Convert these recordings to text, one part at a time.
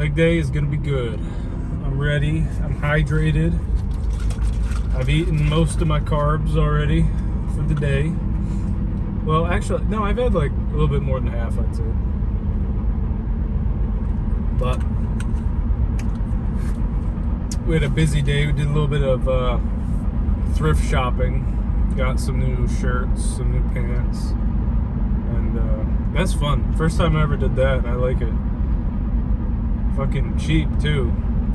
Leg day is gonna be good. I'm ready. I'm hydrated. I've eaten most of my carbs already for the day. Well, actually, no, I've had like a little bit more than half, I'd say. But we had a busy day. We did a little bit of thrift shopping. Got some new shirts, some new pants, and that's fun. First time I ever did that, and I like it. Fucking cheap too.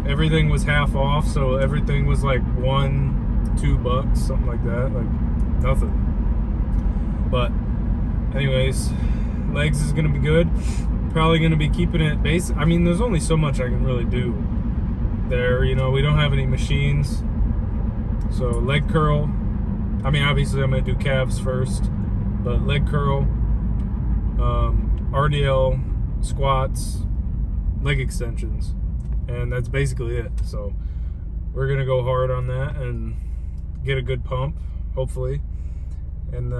Everything was half off, so everything was like $1-2, something like that. Like nothing. But anyways, legs is gonna be good. Probably gonna be keeping it basic. I mean, there's only so much I can really do there. You know, we don't have any machines, so leg curl. I mean, obviously I'm gonna do calves first, but leg curl, RDL, squats, leg extensions, and that's basically it. So we're gonna go hard on that and get a good pump, hopefully. And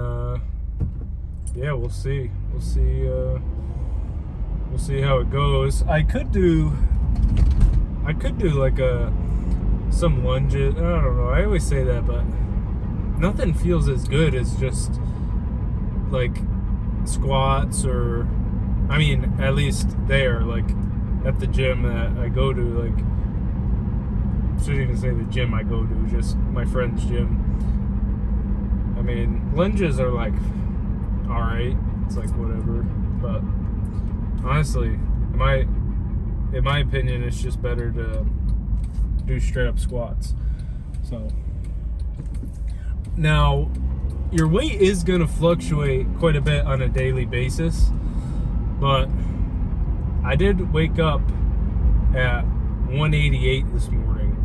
yeah, we'll see how it goes. I could do like some lunges. I don't know, I always say that, but nothing feels as good as just like squats, or I mean, at least there, like at the gym that I go to. Like, I shouldn't even say the gym I go to, just my friend's gym. I mean, lunges are like alright, it's like whatever, but honestly, in my opinion, it's just better to do straight up squats. So now, your weight is going to fluctuate quite a bit on a daily basis, but I did wake up at 188 this morning,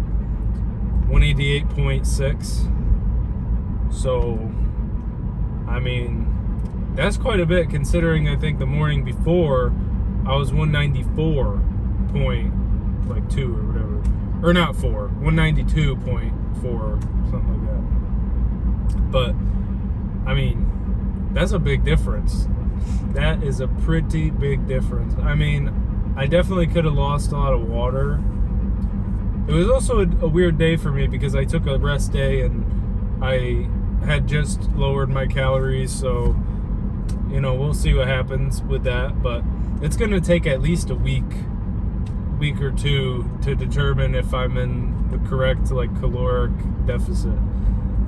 188.6. So, I mean, that's quite a bit considering I think the morning before I was 194.2 or whatever. Or not 192.4, something like that. But, I mean, that's a big difference. That is a pretty big difference. I mean, I definitely could have lost a lot of water. It was also a weird day for me because I took a rest day and I had just lowered my calories, so, you know, we'll see what happens with that. But it's going to take at least a week or two to determine if I'm in the correct, like, caloric deficit,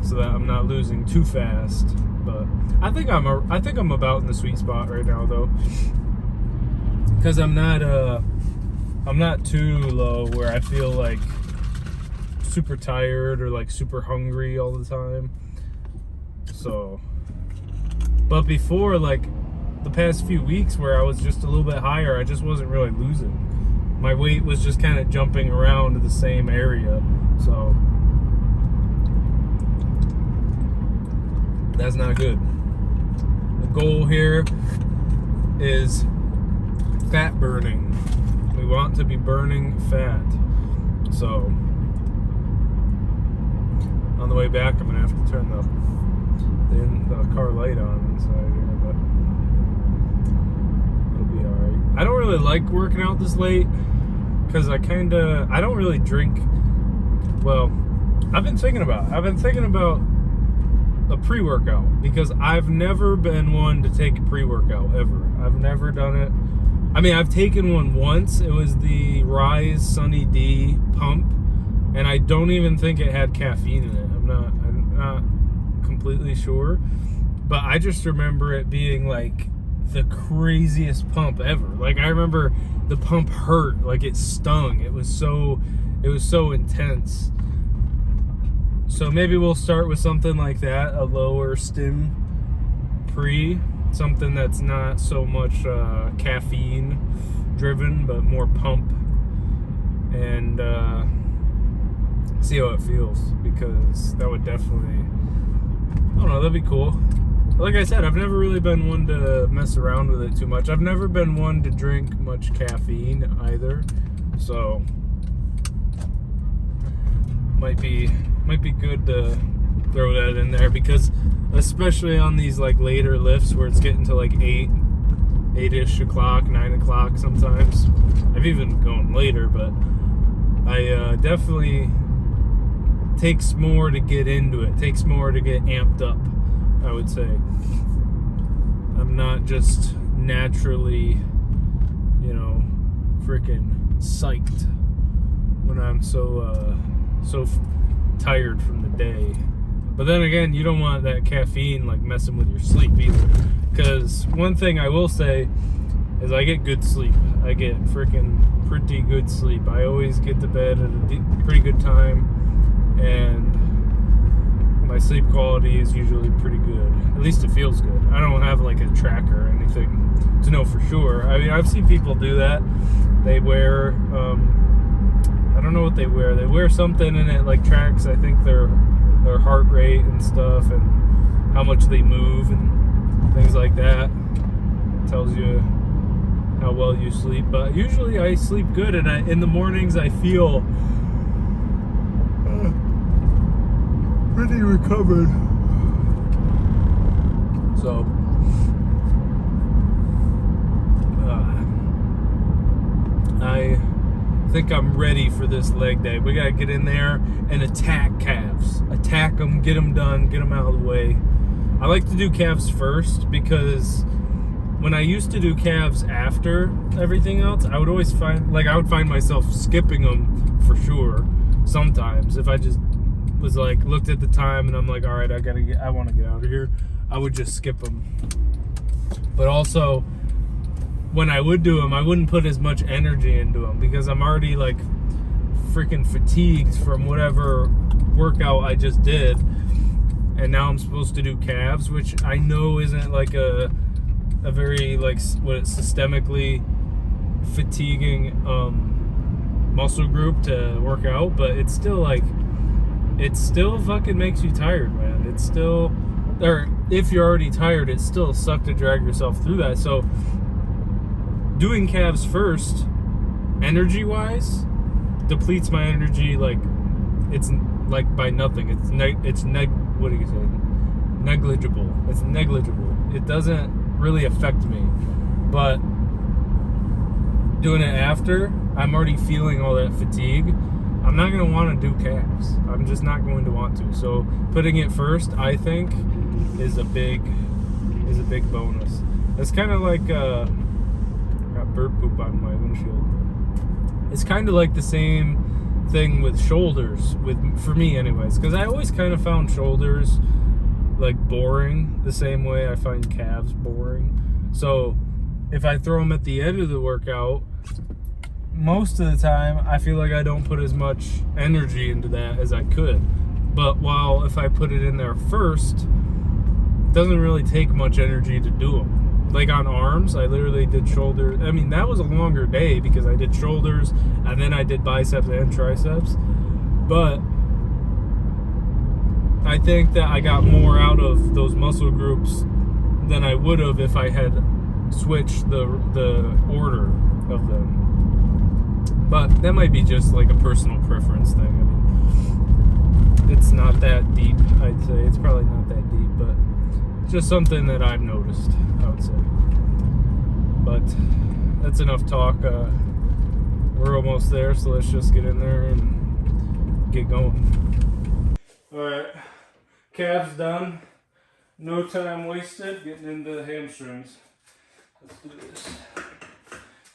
so that I'm not losing too fast. But I think I'm about in the sweet spot right now, though, because I'm not too low where I feel like super tired or like super hungry all the time. So, but before, like the past few weeks where I was just a little bit higher, I just wasn't really losing. My weight was just kind of jumping around to the same area. So that's not good. The goal here is fat burning. We want to be burning fat. So on the way back, I'm gonna have to turn the car light on inside here, but it'll be alright. I don't really like working out this late because I don't really drink. Well, I've been thinking about a pre-workout, because I've never been one to take a pre-workout ever. I've never done it. I mean, I've taken one once. It was the Rise Sunny D pump, and I don't even think it had caffeine in it. I'm not completely sure, but I just remember it being like the craziest pump ever. Like, I remember the pump hurt, like it stung. It was so intense. So maybe we'll start with something like that, a lower stim pre, something that's not so much caffeine driven, but more pump, and see how it feels, because that would definitely, I don't know, that'd be cool. Like I said, I've never really been one to mess around with it too much. I've never been one to drink much caffeine either, so might be good to throw that in there, because especially on these like later lifts where it's getting to like 8-ish o'clock, 9 o'clock sometimes, I I've even gone later, but I definitely takes more to get into it. Takes more to get amped up, I would say. I'm not just naturally, freaking psyched when I'm so tired from the day. But then again, you don't want that caffeine like messing with your sleep either. Because one thing I will say is I get good sleep. I get freaking pretty good sleep. I always get to bed at a pretty good time, and my sleep quality is usually pretty good. At least it feels good. I don't have like a tracker or anything to know for sure. I mean, I've seen people do that. They wear, I don't know what they wear. They wear something and it like tracks, I think, their heart rate and stuff, and how much they move and things like that. It tells you how well you sleep. But usually I sleep good, and in the mornings I feel pretty recovered. So I think I'm ready for this leg day. We gotta get in there and attack calves. Attack them, get them done, get them out of the way. I like to do calves first, because when I used to do calves after everything else, I would always find myself skipping them for sure. Sometimes if I just was like, looked at the time and I'm like, all right, I want to get out of here, I would just skip them. But also, when I would do them, I wouldn't put as much energy into them, because I'm already like freaking fatigued from whatever workout I just did, and now I'm supposed to do calves, which I know isn't like a very like systemically fatiguing muscle group to work out, but it's still fucking makes you tired, man. It's still, or if you're already tired, it still sucks to drag yourself through that. So doing calves first, energy wise, depletes my energy like it's like by nothing. What do you say? Negligible. It's negligible. It doesn't really affect me. But doing it after, I'm already feeling all that fatigue. I'm not going to want to do calves. I'm just not going to want to. So putting it first, I think, is a big bonus. It's kind of like got bird poop on my windshield. It's kind of like the same thing with shoulders, for me anyways, because I always kind of found shoulders like boring the same way I find calves boring. So if I throw them at the end of the workout, most of the time I feel like I don't put as much energy into that as I could. But while if I put it in there first, it doesn't really take much energy to do them. Like on arms, I literally did shoulders. I mean, that was a longer day because I did shoulders and then I did biceps and triceps. But I think that I got more out of those muscle groups than I would have if I had switched the order of them. But that might be just like a personal preference thing. I mean, it's not that deep, I'd say. It's probably not that deep, but it's just something that I've noticed, I would say. But that's enough talk. We're almost there, so let's just get in there and get going. Alright, calves done. No time wasted getting into the hamstrings. Let's do this.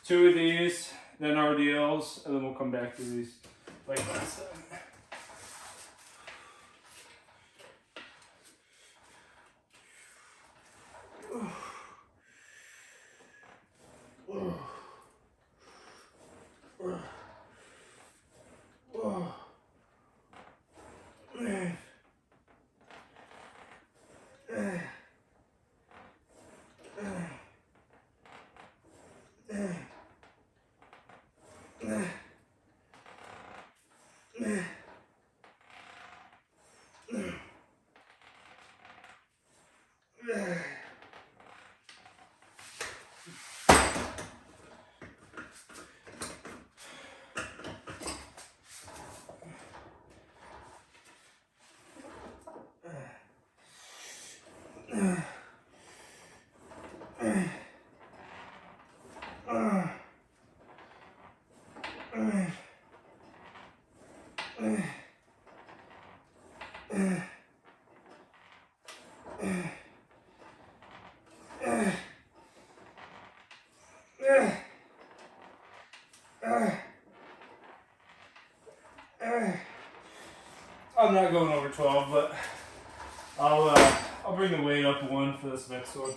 2 of these, then RDLs, and then we'll come back to these like last time. I'm not going over 12, but I'll bring the weight up one for this next one.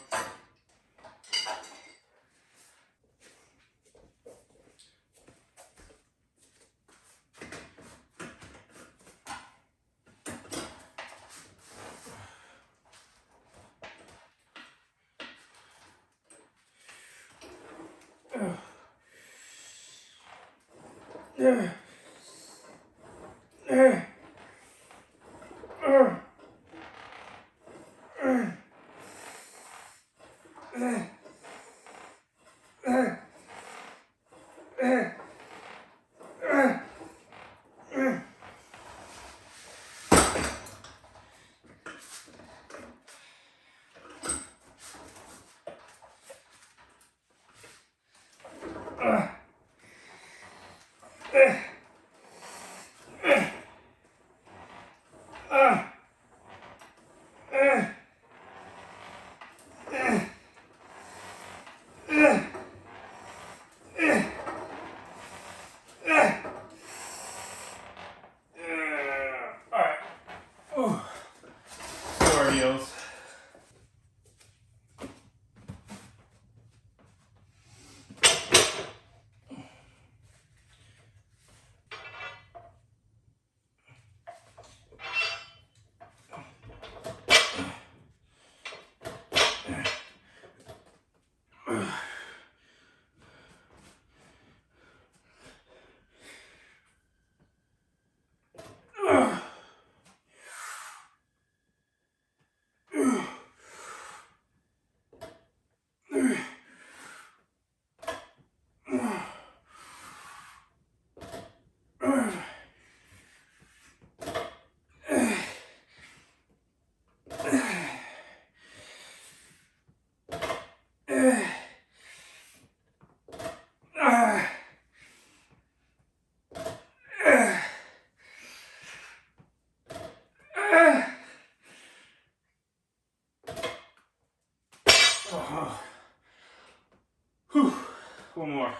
Whew. One more.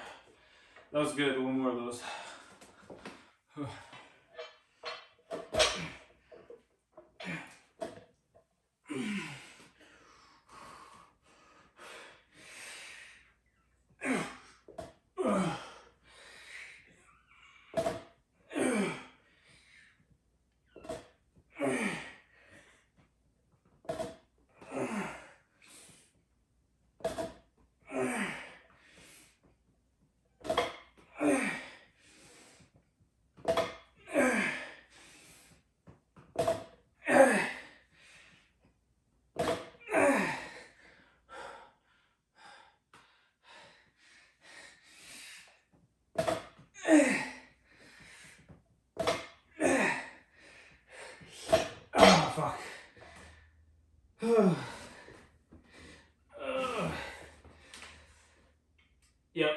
That was good. One more of those. Oh, fuck. Yep.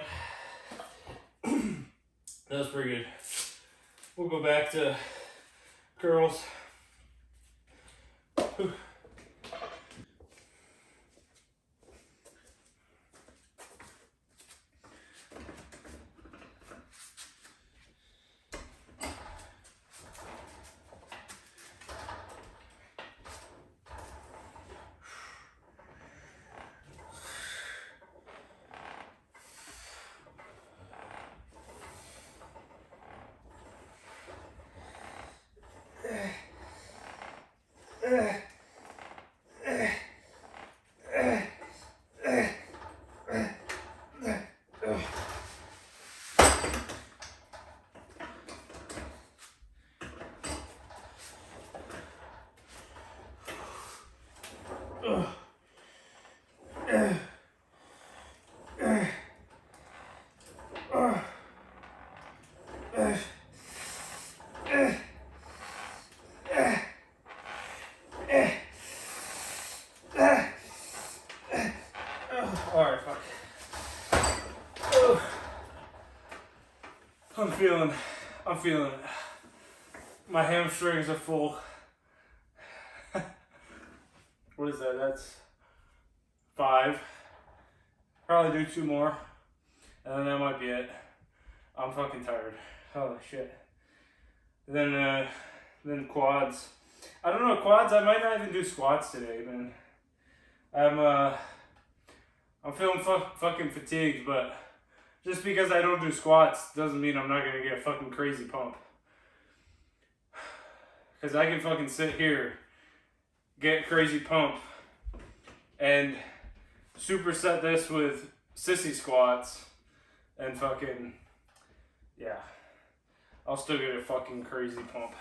That was pretty good. We'll go back to curls. Alright, fuck. I'm feeling it. My hamstrings are full. What is that? That's 5. Probably do 2 more. And then that might be it. I'm fucking tired. Holy shit. Then quads. I don't know, quads, I might not even do squats today, man. I'm feeling fucking fatigued, but just because I don't do squats doesn't mean I'm not gonna get a fucking crazy pump. Because I can fucking sit here, get crazy pump, and superset this with sissy squats, and fucking, yeah. I'll still get a fucking crazy pump.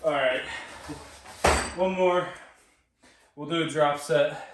Alright, one more, we'll do a drop set.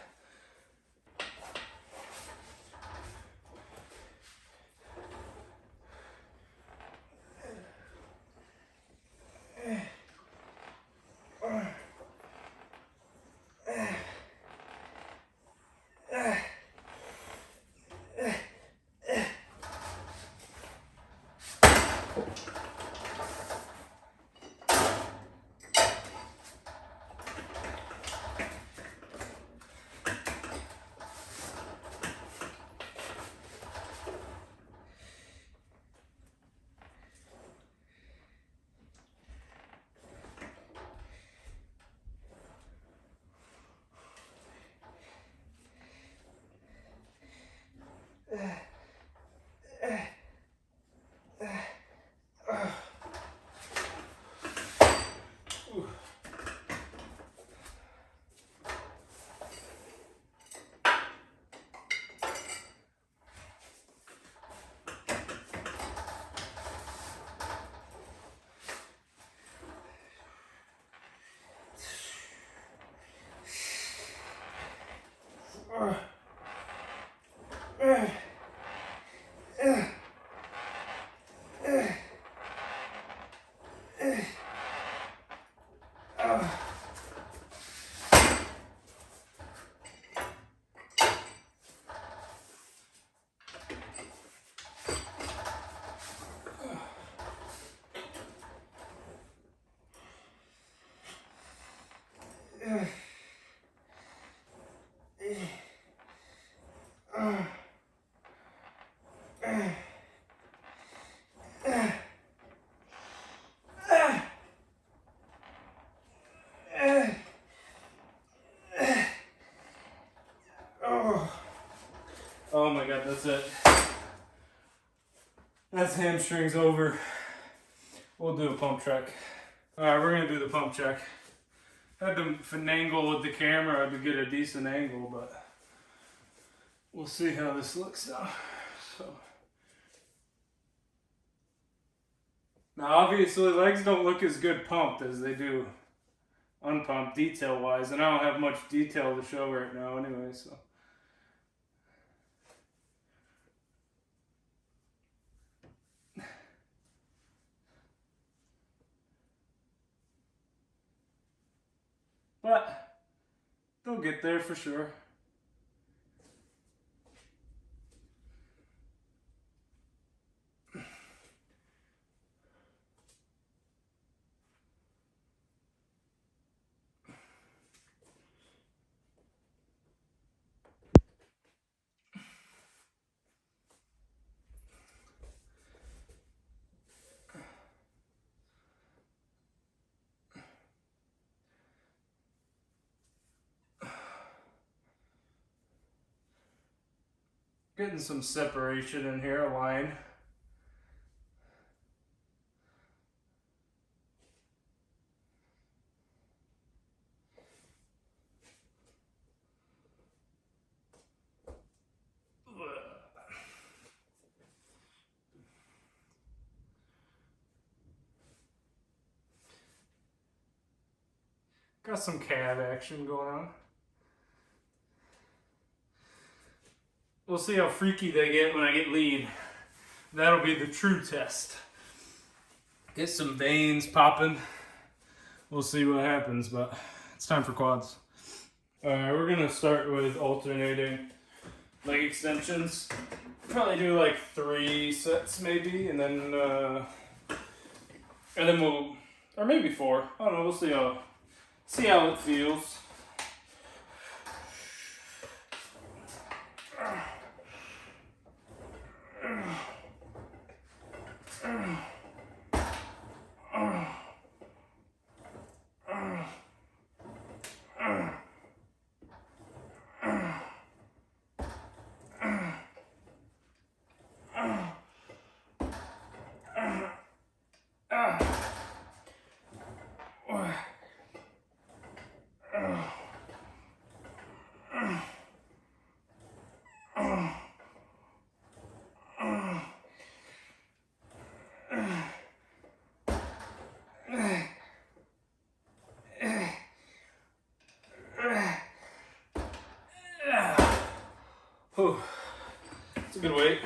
Oh my god, that's it. That's hamstrings over. We'll do a pump check. Alright, we're gonna do the pump check. Had to finagle with the camera to get a decent angle, but we'll see how this looks now. So now obviously legs don't look as good pumped as they do unpumped detail wise, and I don't have much detail to show right now anyway, so. But they'll get there for sure. Getting some separation in here, a line. Got some calf action going on. We'll see how freaky they get when I get lean. That'll be the true test. Get some veins popping. We'll see what happens, but it's time for quads. Alright, we're gonna start with alternating leg extensions. Probably do like 3 sets maybe, and then we'll, or maybe 4. I don't know. We'll see how it feels. It's a good weight.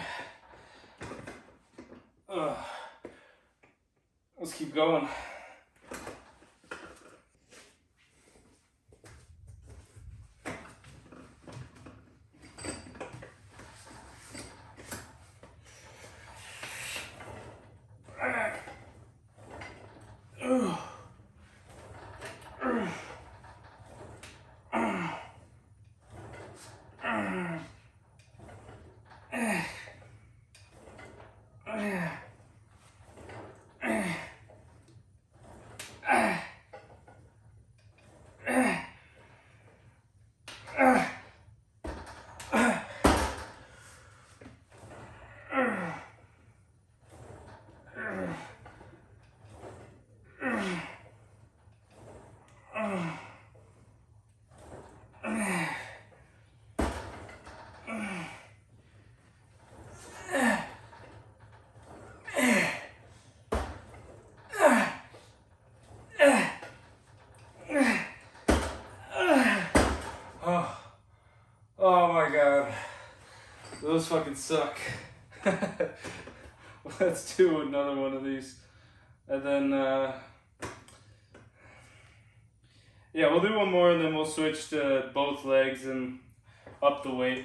Let's keep going. Oh my god. Those fucking suck. Let's do another one of these. And then, yeah, we'll do one more and then we'll switch to both legs and up the weight.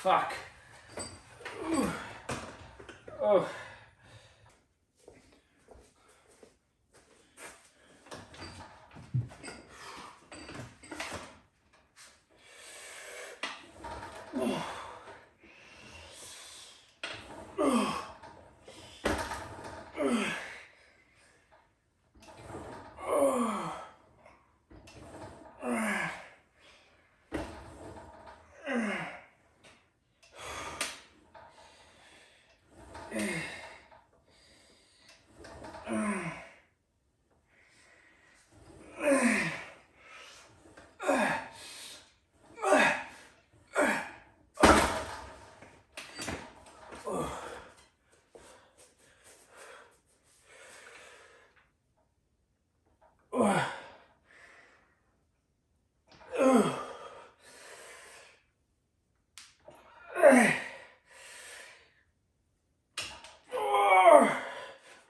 Fuck. Oh.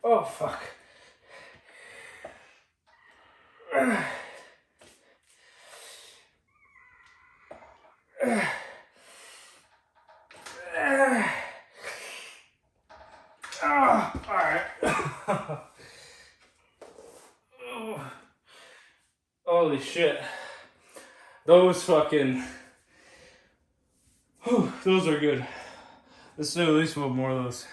Oh, fuck. those fucking, whew, those are good. Let's do at least one more of those.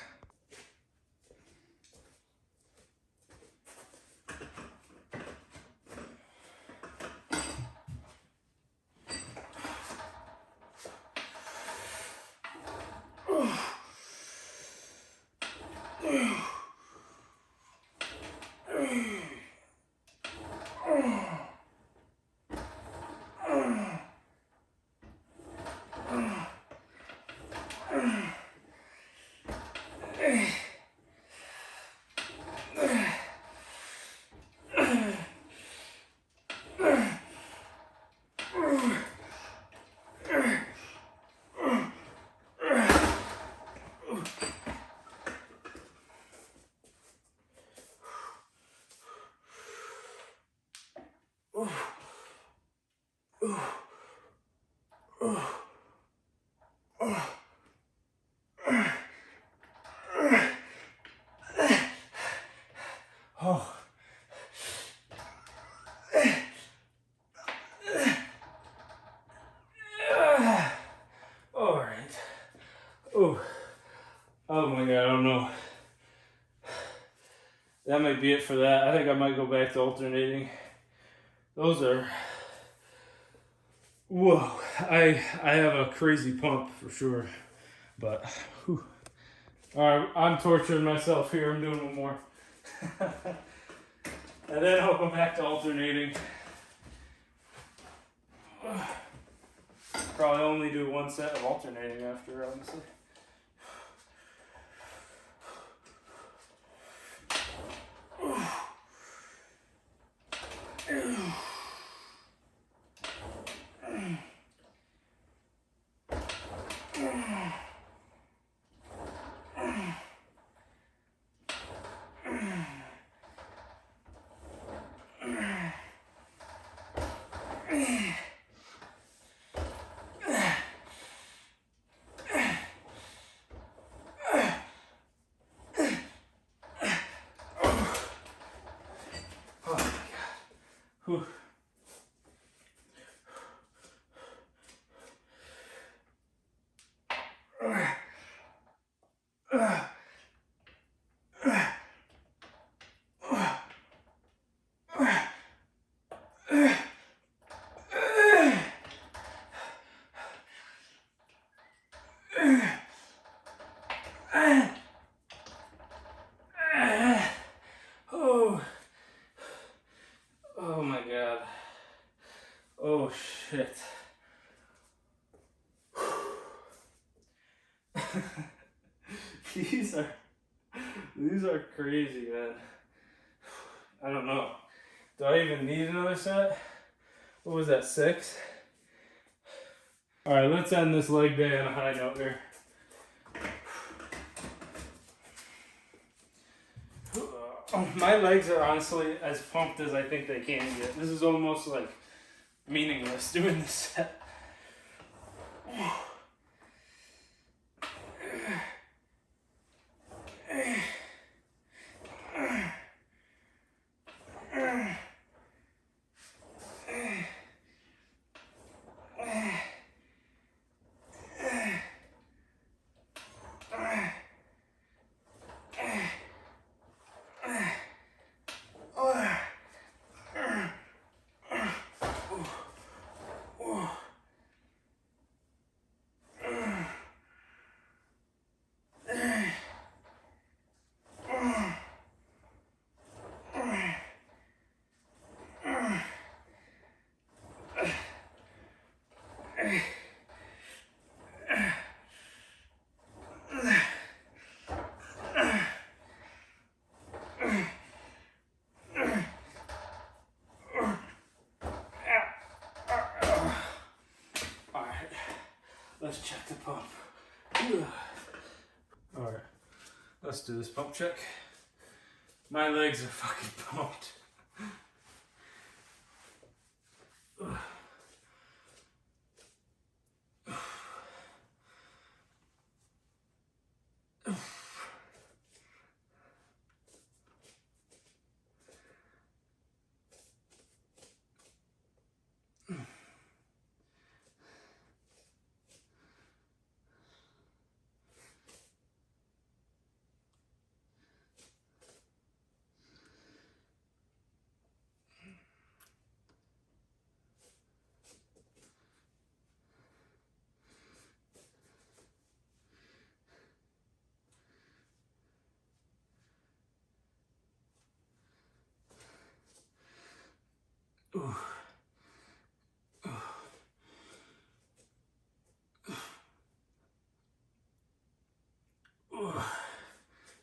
Oh. All right. Oh. Oh my God, I don't know. That might be it for that. I think I might go back to alternating. Those are, whoa. I have a crazy pump for sure. But, whew. All right, I'm torturing myself here. I'm doing one more. And then I'll go back to alternating. Probably only do one set of alternating after, honestly. Whew. Oh. Oh my God. Oh shit. These are crazy, man. I don't know. Do I even need another set? What was that, 6? All right, let's end this leg day on a high note here. My legs are honestly as pumped as I think they can get. This is almost like meaningless doing this set. Let's check the pump. Alright, let's do this pump check. My legs are fucking pumped. Ooh.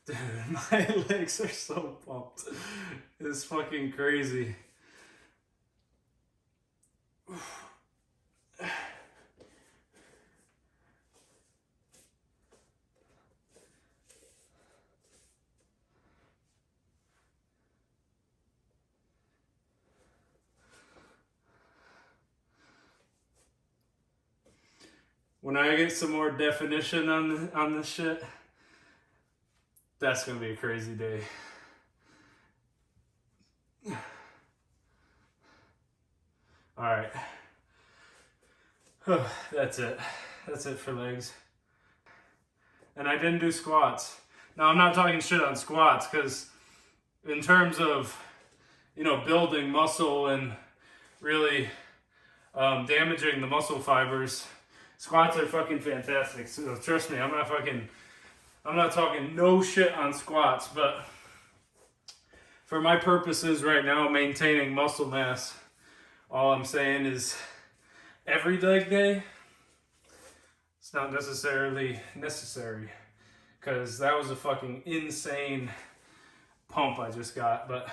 Dude, my legs are so pumped. It's fucking crazy. When I get some more definition on this shit, that's gonna be a crazy day. All right. That's it. That's it for legs. And I didn't do squats. Now, I'm not talking shit on squats because in terms of, you know, building muscle and really damaging the muscle fibers, squats are fucking fantastic. So trust me, I'm not talking no shit on squats, but for my purposes right now, maintaining muscle mass, all I'm saying is every leg day, it's not necessarily necessary, because that was a fucking insane pump I just got, but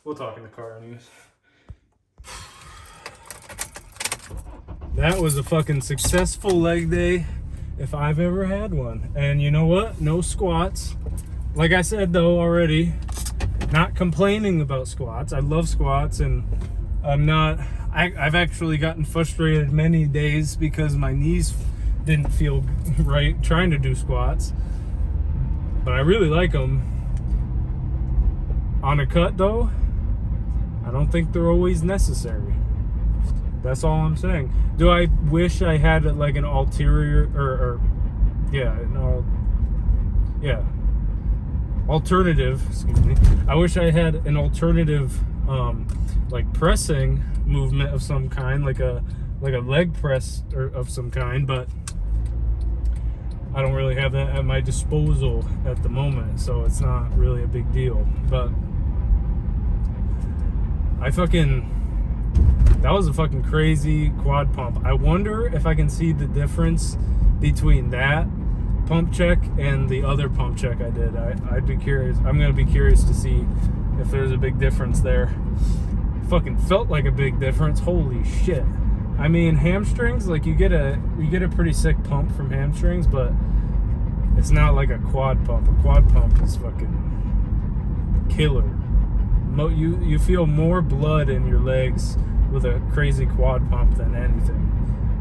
we'll talk in the car anyways. That was a fucking successful leg day if I've ever had one. And you know what? No squats. Like I said though already, not complaining about squats. I love squats, and I've actually gotten frustrated many days because my knees didn't feel right trying to do squats. But I really like them. On a cut though, I don't think they're always necessary. That's all I'm saying. Do I wish I had like an ulterior alternative, excuse me. I wish I had an alternative like pressing movement of some kind, like a leg press of some kind, but I don't really have that at my disposal at the moment, so it's not really a big deal. But that was a fucking crazy quad pump. I wonder if I can see the difference between that pump check and the other pump check I did. I'd be curious. I'm gonna be curious to see if there's a big difference there. Fucking felt like a big difference. Holy shit. I mean, hamstrings, like you get a pretty sick pump from hamstrings, but it's not like a quad pump. A quad pump is fucking killer. You feel more blood in your legs with a crazy quad pump than anything.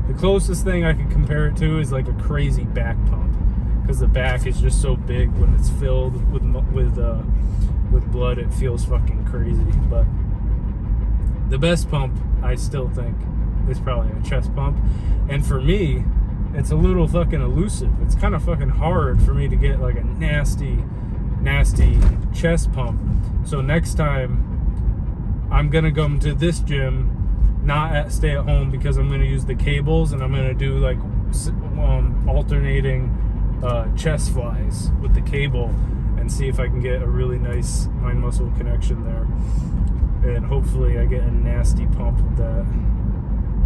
The closest thing I could compare it to is like a crazy back pump, because the back is just so big when it's filled with blood. It feels fucking crazy. But the best pump, I still think, is probably a chest pump. And for me, it's a little fucking elusive. It's kind of fucking hard for me to get like a nasty chest pump. So next time I'm gonna come to this gym, not stay at home, because I'm gonna use the cables, and I'm gonna do like alternating chest flies with the cable, and see if I can get a really nice mind muscle connection there, and hopefully I get a nasty pump with that.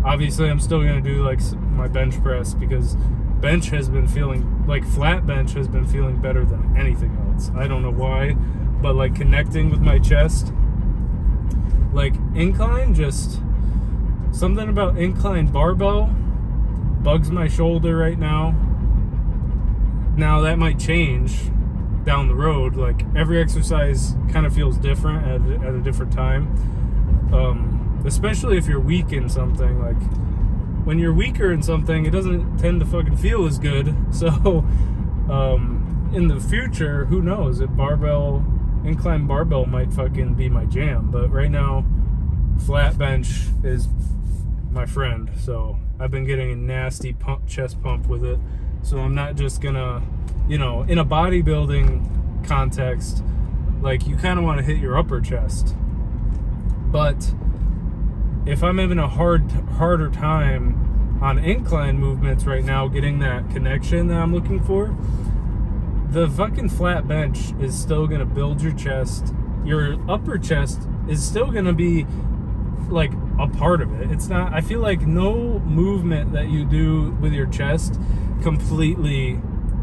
Obviously I'm still gonna do like my bench press, because bench has been feeling like flat bench has been feeling better than anything else. I don't know why, but like connecting with my chest, like incline, just something about incline barbell bugs my shoulder right now. Now that might change down the road. Like every exercise kind of feels different at a different time, especially if you're weak in something. Like when you're weaker in something, it doesn't tend to fucking feel as good. So in the future, who knows, if incline barbell might fucking be my jam. But right now, flat bench is my friend. So I've been getting a nasty chest pump with it. So I'm not just gonna, in a bodybuilding context, like you kind of want to hit your upper chest. But if I'm having a harder time on incline movements right now, getting that connection that I'm looking for, the fucking flat bench is still gonna build your chest. Your upper chest is still gonna be like a part of it. It's not, I feel like no movement that you do with your chest completely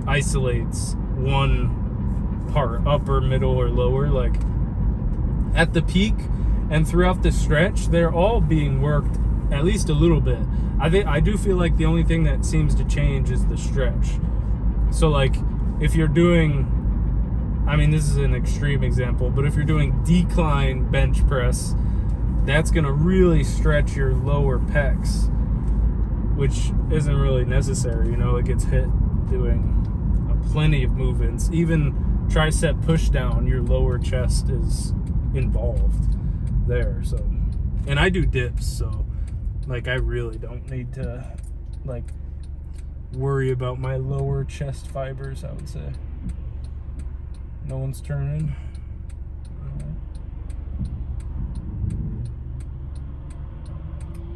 isolates one part, upper, middle, or lower. Like at the peak and throughout the stretch, they're all being worked at least a little bit. I do feel like the only thing that seems to change is the stretch. So like if you're doing, I mean, this is an extreme example, but if you're doing decline bench press, that's going to really stretch your lower pecs, which isn't really necessary. You know, it gets hit doing plenty of movements. Even tricep push down, your lower chest is involved there. So, and I do dips, so like I really don't need to like worry about my lower chest fibers, I would say. No one's turning.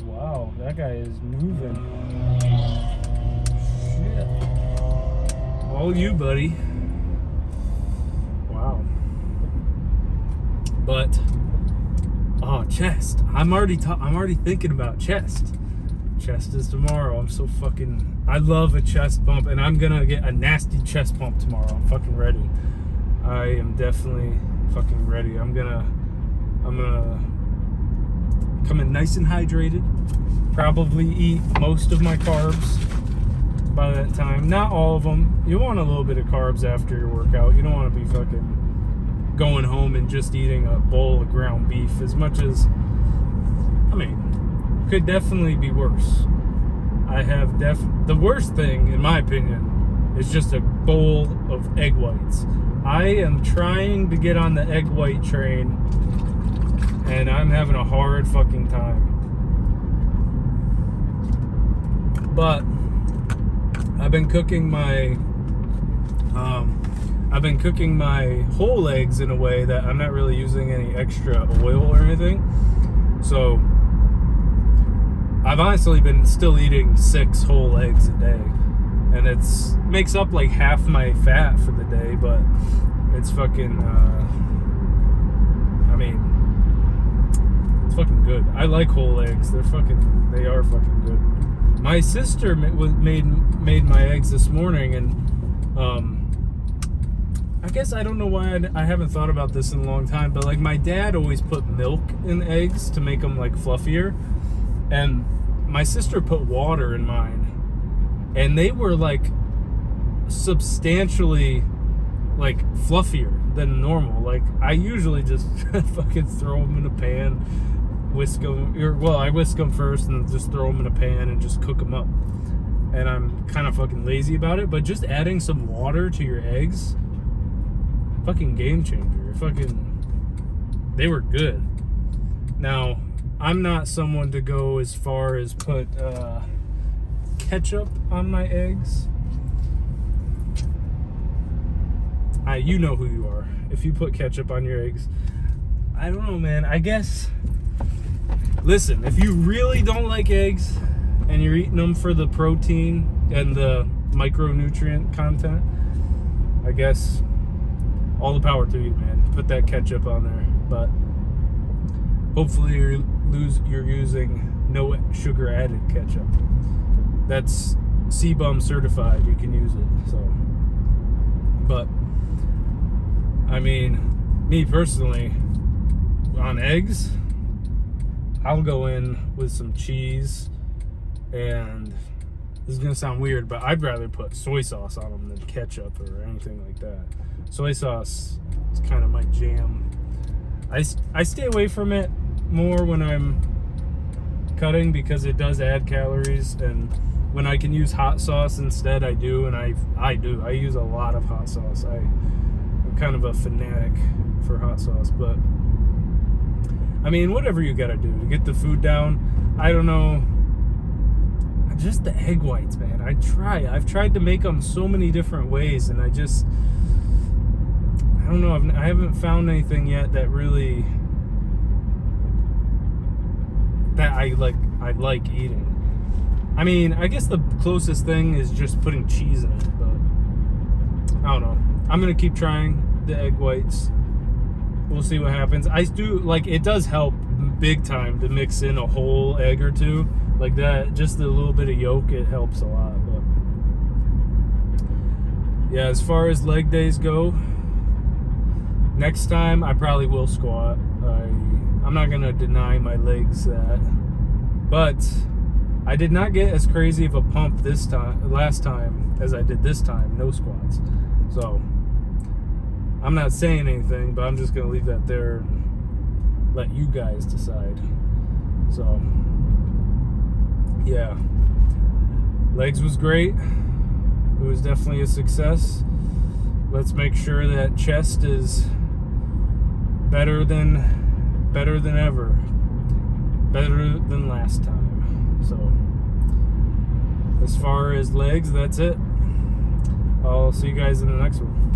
Wow, that guy is moving. Shit. All you, buddy. Wow. But oh, chest. I'm already thinking about chest. Chest is tomorrow. I'm so fucking, I love a chest pump, and I'm gonna get a nasty chest pump tomorrow. I'm fucking ready. I am definitely fucking ready. I'm gonna come in nice and hydrated. Probably eat most of my carbs by that time. Not all of them. You want a little bit of carbs after your workout. You don't want to be fucking going home and just eating a bowl of ground beef. As much as, I mean, could definitely be worse. I have the worst thing, in my opinion, is just a bowl of egg whites. I am trying to get on the egg white train, and I'm having a hard fucking time. But I've been cooking my whole eggs in a way that I'm not really using any extra oil or anything. So I've honestly been still eating 6 whole eggs a day, and it's makes up like half my fat for the day, but it's fucking I mean, it's fucking good. I like whole eggs. They are fucking good. My sister made my eggs this morning, and I guess I don't know why I haven't thought about this in a long time, but like my dad always put milk in eggs to make them like fluffier, and my sister put water in mine, and they were like substantially like fluffier than normal. Like I usually just fucking throw them in a pan, whisk them, I whisk them first and just throw them in a pan and just cook them up. And I'm kind of fucking lazy about it, but just adding some water to your eggs, fucking game changer. They were good. Now, I'm not someone to go as far as put ketchup on my eggs. You know who you are. If you put ketchup on your eggs, I don't know, man. I guess, listen, if you really don't like eggs and you're eating them for the protein and the micronutrient content, I guess all the power to you, man. Put that ketchup on there. But hopefully you're using no sugar added ketchup. That's CBUM certified. You can use it. So, but I mean, me personally, on eggs, I'll go in with some cheese, and this is gonna sound weird, but I'd rather put soy sauce on them than ketchup or anything like that. Soy sauce is kind of my jam. I stay away from it more when I'm cutting because it does add calories, and when I can use hot sauce instead, I do, and I use a lot of hot sauce. I'm kind of a fanatic for hot sauce, but I mean, whatever you gotta do to get the food down. I don't know, just the egg whites, man. I've tried to make them so many different ways, and I don't know, I haven't found anything yet that really, that I like eating. I mean, I guess the closest thing is just putting cheese in it, but I don't know. I'm gonna keep trying the egg whites. we'll see what happens. I do, like, it does help big time to mix in a whole egg or two like that. Just a little bit of yolk, it helps a lot. But yeah, as far as leg days go, next time I probably will squat. I'm not gonna deny my legs that, but I did not get as crazy of a pump last time as I did this time. No squats. So I'm not saying anything, but I'm just gonna leave that there and let you guys decide. So yeah, legs was great. It was definitely a success. Let's make sure that chest is better than ever, better than last time. So as far as legs, that's it. I'll see you guys in the next one.